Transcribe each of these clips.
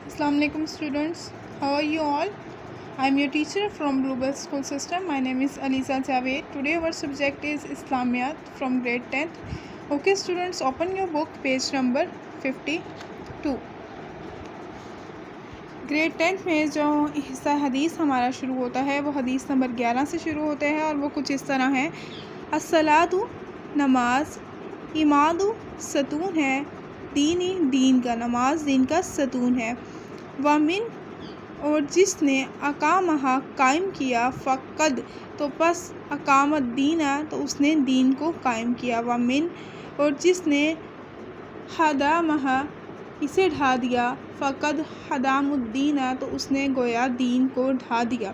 Assalamu alaikum students. How are you all? I am your teacher from Global School System. My name is Aliza Javed. Today our subject is Islamiyat from grade 10th. Okay students, open your book page number 52. Grade 10th में जो हिस्सा हदीस हमारा शुरू होता है वो हदीस नंबर 11 से शुरू होते हैं और वो कुछ इस तरह है। अस्सलातु नमाज, इमादु सतून है, दीनी दीन का, नमाज दीन का सतून है। वमिन और जिसने अकामहा कायम किया, फ़क़द तो पस अकामत दीना तो उसने दीन को कायम किया। वमिन और जिसने हदामहा इसे ढा दिया, फ़क़द हदामुद्दीना तो उसने गोया दीन को ढा दिया।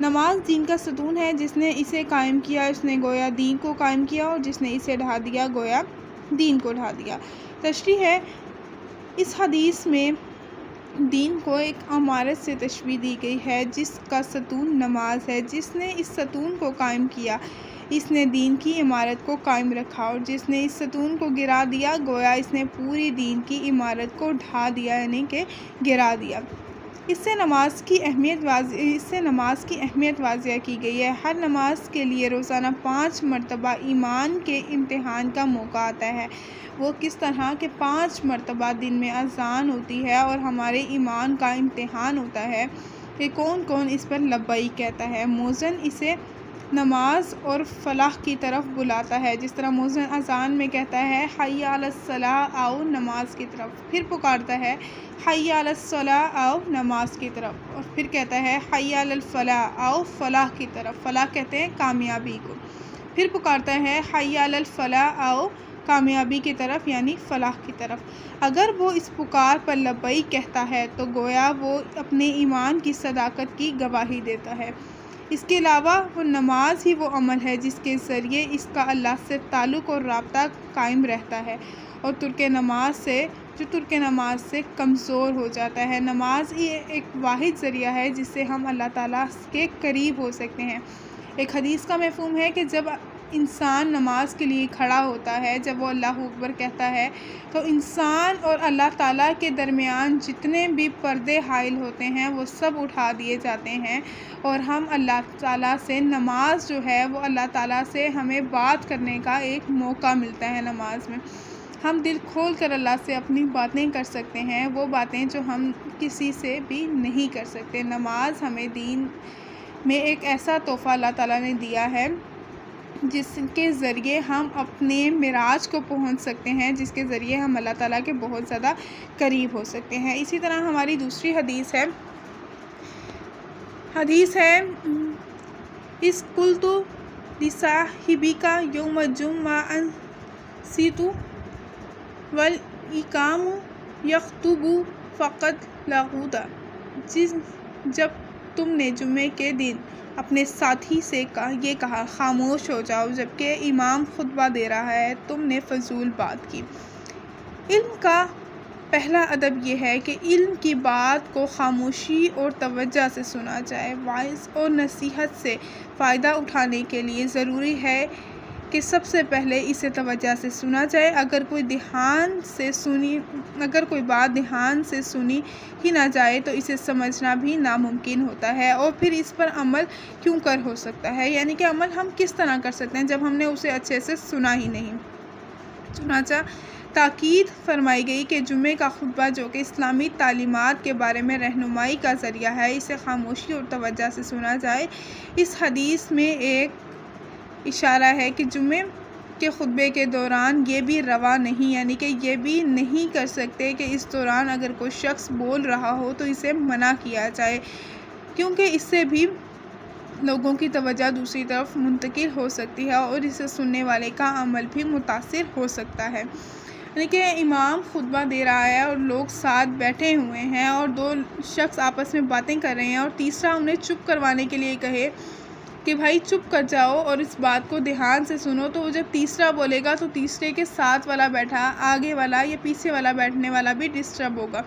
नमाज दीन का सतून है, जिसने इसे कायम किया उसने गोया दीन को कायम किया, और जिसने इसे ढा दिया गोया दीन को ढा दिया। तशरीह है, इस हदीस में दीन को एक इमारत से तशबीह दी गई है जिसका सतून नमाज है। जिसने इस सतून को कायम किया इसने दीन की इमारत को कायम रखा, और जिसने इस सतून को गिरा दिया गोया इसने पूरी दीन की इमारत को ढा दिया, यानी कि गिरा दिया। इससे नमाज की अहमियत वाज़िया की गई है। हर नमाज के लिए रोज़ाना 5 मरतबा ईमान के इम्तिहान का मौका आता है। वो किस तरह के 5 मरतबा दिन में अज़ान होती है और हमारे ईमान का इम्तिहान होता है कि कौन कौन इस पर लब्बैक कहता है। मुअज़्ज़िन इसे नमाज और फलाह की तरफ बुलाता है। जिस तरह मुअज़्ज़िन अज़ान में कहता है हय्या अलस सलाह, आओ नमाज की तरफ, फिर पुकारता है हय्या अलस सलाह, आओ नमाज की तरफ, और फिर कहता है हय्या अलल फलाह, आओ फलाह की तरफ। फलाह कहते हैं कामयाबी को। फिर पुकारता है हय्या अलल फलाह, आओ कामयाबी की तरफ, यानी फ़लाह की तरफ। अगर वो इस पुकार पर लब्बैक कहता है तो गोया वो अपने ईमान की सदाकत की गवाही देता है। इसके अलावा वो नमाज ही वो अमल है जिसके ज़रिए इसका अल्लाह से ताल्लुक़ और राब्ता कायम रहता है, और तुर्क नमाज से कमज़ोर हो जाता है। नमाज ही एक वाहिद ज़रिया है जिससे हम अल्लाह ताला के करीब हो सकते हैं। एक हदीस का मफ़हूम है कि जब इंसान नमाज के लिए खड़ा होता है, जब वो अल्लाहु अकबर कहता है, तो इंसान और अल्लाह ताला के दरमियान जितने भी पर्दे हाइल होते हैं वो सब उठा दिए जाते हैं, और हम अल्लाह ताला से नमाज जो है वो अल्लाह ताला से हमें बात करने का एक मौका मिलता है। नमाज में हम दिल खोल कर अल्लाह से अपनी बातें कर सकते हैं, वो बातें जो हम किसी से भी नहीं कर सकते। नमाज हमें दीन में एक ऐसा तोहफ़ा अल्लाह ताला ने दिया है जिसके ज़रिए हम अपने मिराज को पहुंच सकते हैं, जिसके ज़रिए हम अल्लाह ताला के बहुत ज़्यादा करीब हो सकते हैं। इसी तरह हमारी दूसरी हदीस है इस कुल्तु लिसाहिबिका यौम जुम्अन सीतु वल इकामु यख्तुबु फ़क़द लगुदा। जब तुमने जुम्मे के दिन अपने साथी से ये कहा खामोश हो जाओ जबकि इमाम खुतबा दे रहा है, तुमने फजूल बात की। इल्म का पहला अदब यह है कि इल्म की बात को खामोशी और तवज्जो से सुना जाए। वाइज़ और नसीहत से फ़ायदा उठाने के लिए ज़रूरी है कि सबसे पहले इसे तवज्जो से सुना जाए। अगर कोई बात ध्यान से सुनी ही ना जाए तो इसे समझना भी नामुमकिन होता है, और फिर इस पर अमल क्यों कर हो सकता है, यानी कि अमल हम किस तरह कर सकते हैं जब हमने उसे अच्छे से सुना ही नहीं। चुनांचा ताकीद फरमाई गई कि जुम्मे का खुतबा जो कि इस्लामी तालीमात के बारे में रहनुमाई का ज़रिया है, इसे खामोशी और तवज्जो से सुना जाए। इस हदीस में एक इशारा है कि जुम्मे के खुतबे के दौरान ये भी रवा नहीं, यानी कि ये भी नहीं कर सकते कि इस दौरान अगर कोई शख्स बोल रहा हो तो इसे मना किया जाए, क्योंकि इससे भी लोगों की तवज्जो दूसरी तरफ मुंतकिल हो सकती है और इसे सुनने वाले का अमल भी मुतासिर हो सकता है। यानी कि इमाम खुतबा दे रहा है और लोग साथ बैठे हुए हैं और 2 शख्स आपस में बातें कर रहे हैं, और तीसरा उन्हें चुप करवाने के लिए कहे कि भाई चुप कर जाओ और इस बात को ध्यान से सुनो, तो वो जब तीसरा बोलेगा तो तीसरे के साथ वाला बैठा आगे वाला या पीछे वाला बैठने वाला भी डिस्टर्ब होगा,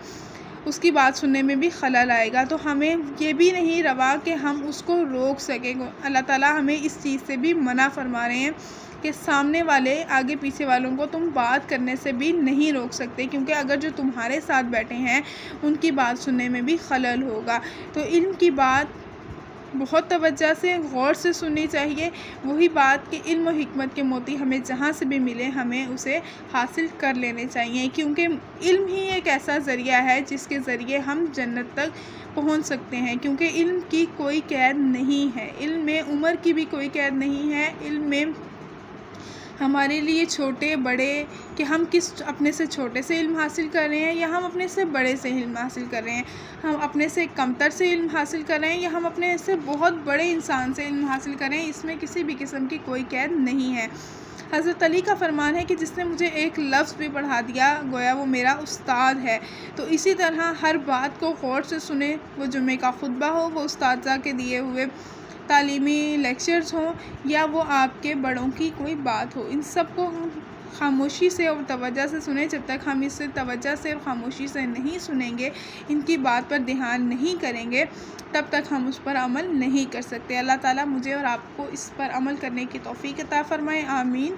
उसकी बात सुनने में भी खलल आएगा। तो हमें ये भी नहीं रवा कि हम उसको रोक सकें। अल्लाह ताला हमें इस चीज़ से भी मना फरमा रहे हैं کہ سامنے والے آگے پیچھے والوں کو تم بات کرنے سے بھی نہیں روک سکتے، کیونکہ اگر جو تمہارے ساتھ بیٹھے ہیں ان کی بات سننے میں بھی خلل ہوگا۔ تو علم کی بات بہت توجہ سے غور سے سننی چاہیے۔ وہی بات کہ علم و حکمت کے موتی ہمیں جہاں سے بھی ملے ہمیں اسے حاصل کر لینے چاہیے، کیونکہ علم ہی ایک ایسا ذریعہ ہے جس کے ذریعے ہم جنت تک پہنچ سکتے ہیں، کیونکہ علم کی کوئی قید نہیں ہے، علم میں عمر کی بھی کوئی قید نہیں ہے، علم میں ہمارے لیے چھوٹے بڑے کہ ہم اپنے سے چھوٹے سے علم حاصل کر رہے ہیں یا ہم اپنے سے بڑے سے علم حاصل کر رہے ہیں، ہم اپنے سے کمتر سے علم حاصل کر رہے ہیں یا ہم اپنے سے بہت بڑے انسان سے علم حاصل کر رہے ہیں، اس میں کسی بھی قسم کی کوئی قید نہیں ہے۔ حضرت علی کا فرمان ہے کہ جس نے مجھے ایک لفظ بھی پڑھا دیا گویا وہ میرا استاد ہے۔ تو اسی طرح ہر بات کو غور سے سنیں، وہ جمعے کا خطبہ ہو، وہ اساتذہ کے دیے ہوئے تعلیمی لیکچرز ہوں یا وہ آپ کے بڑوں کی کوئی بات ہو، ان سب کو خاموشی سے اور توجہ سے سنیں۔ جب تک ہم اسے توجہ سے اور خاموشی سے نہیں سنیں گے، ان کی بات پر دھیان نہیں کریں گے، تب تک ہم اس پر عمل نہیں کر سکتے۔ اللہ تعالیٰ مجھے اور آپ کو اس پر عمل کرنے کی توفیق عطا فرمائے، آمین۔